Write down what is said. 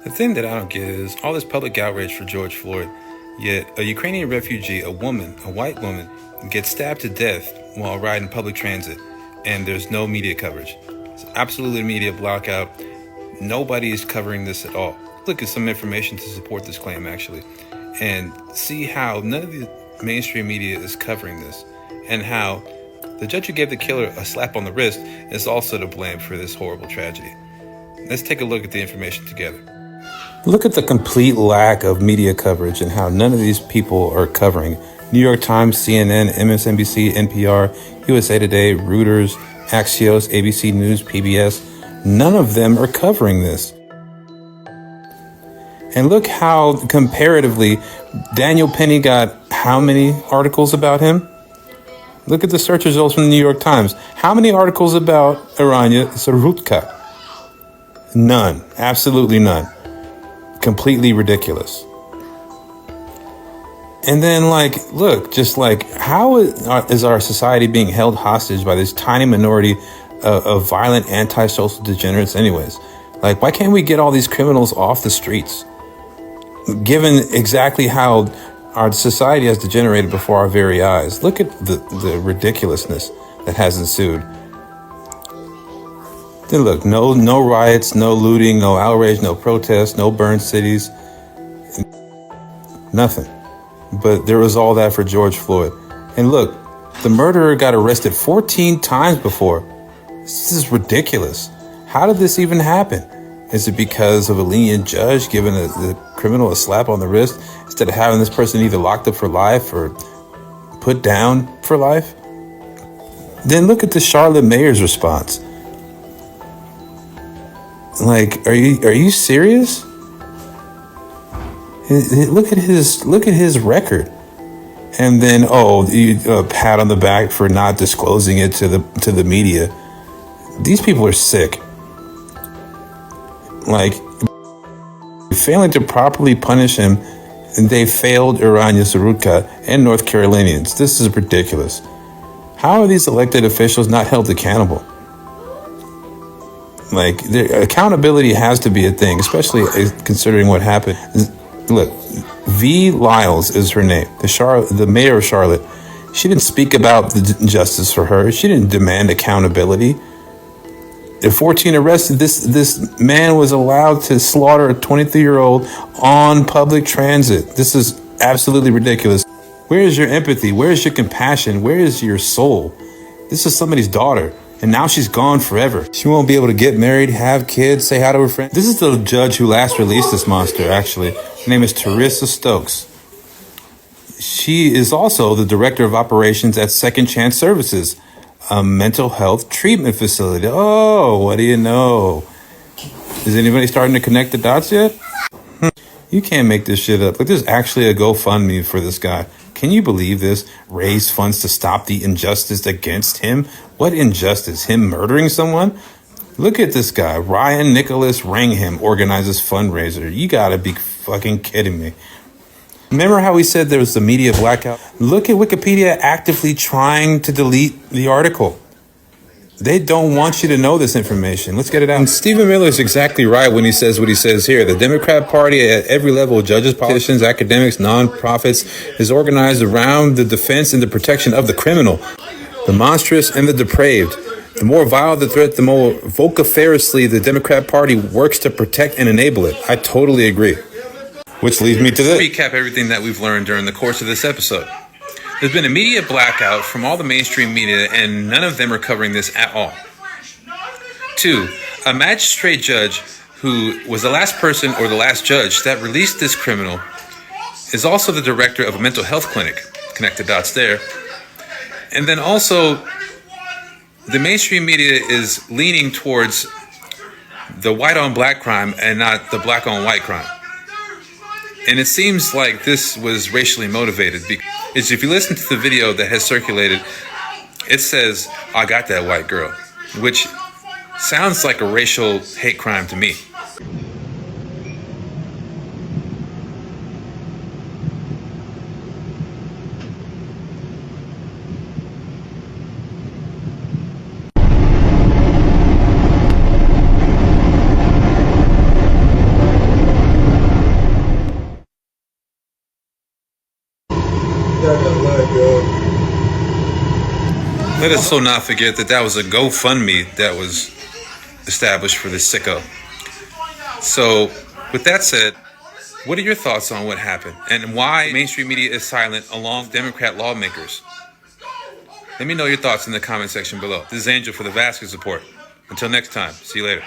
The thing that I don't get is all this public outrage for George Floyd, yet a Ukrainian refugee, a white woman, gets stabbed to death while riding public transit, and there's no media coverage. It's absolutely media blackout. Nobody is covering this at all. Look at some information to support this claim, actually, and see how none of the mainstream media is covering this, and how the judge who gave the killer a slap on the wrist is also to blame for this horrible tragedy. Let's take a look at the information together. Look at the complete lack of media coverage and how none of these people are covering. New York Times, CNN, MSNBC, NPR, USA Today, Reuters, Axios, ABC News, PBS. None of them are covering this. And look how comparatively Daniel Penny got how many articles about him? Look at the search results from the New York Times. How many articles about Aranya Sarutka? None. Absolutely none. Completely ridiculous. And then, look, how is our society being held hostage by this tiny minority of violent antisocial degenerates anyways? Why can't we get all these criminals off the streets? Given exactly how our society has degenerated before our very eyes. Look at the ridiculousness that has ensued. Then look, no riots, no looting, no outrage, no protests, no burned cities, nothing. But there was all that for George Floyd. And look, the murderer got arrested 14 times before. This is ridiculous. How did this even happen? Is it because of a lenient judge giving the criminal a slap on the wrist instead of having this person either locked up for life or put down for life? Then look at the Charlotte mayor's response. Are you serious? Look at his record, and then a pat on the back for not disclosing it to the media. These people are sick. Failing to properly punish him, and they failed Aranya Sarutka and North Carolinians. This is ridiculous. How are these elected officials not held accountable? Accountability has to be a thing, especially considering what happened. Look, V. Lyles is her name, the mayor of Charlotte. She didn't speak about the justice for her. She didn't demand accountability. At 14 arrested, this man was allowed to slaughter a 23-year-old on public transit. This is absolutely ridiculous. Where is your empathy? Where is your compassion? Where is your soul? This is somebody's daughter. And now she's gone forever. She won't be able to get married, have kids, say hi to her friends. This is the judge who last released this monster, actually. Her name is Teresa Stokes. She is also the director of operations at Second Chance Services, a mental health treatment facility. Oh, what do you know? Is anybody starting to connect the dots yet? You can't make this shit up. There's actually a GoFundMe for this guy. Can you believe this? Raise funds to stop the injustice against him? What injustice? Him murdering someone? Look at this guy. Ryan Nicholas Rangham organizes fundraiser. You gotta be fucking kidding me. Remember how we said there was the media blackout? Look at Wikipedia actively trying to delete the article. They don't want you to know this information. Let's get it out. And Stephen Miller is exactly right when he says what he says here. The Democrat Party at every level, judges, politicians, academics, nonprofits, is organized around the defense and the protection of the criminal, the monstrous and the depraved. The more vile the threat, the more vociferously the Democrat Party works to protect and enable it. I totally agree. Which leads me to this. Recap everything that we've learned during the course of this episode. There's been a media blackout from all the mainstream media, and none of them are covering this at all. 2, a magistrate judge who was the last person or the last judge that released this criminal is also the director of a mental health clinic. Connect the dots there. And then also, the mainstream media is leaning towards the white on black crime and not the black on white crime. And it seems like this was racially motivated because if you listen to the video that has circulated, it says, "I got that white girl," which sounds like a racial hate crime to me. Let us also not forget that was a GoFundMe that was established for this sicko. So, with that said, what are your thoughts on what happened and why mainstream media is silent along with Democrat lawmakers? Let me know your thoughts in the comment section below. This is Angel for the Vazquez Report. Until next time, see you later.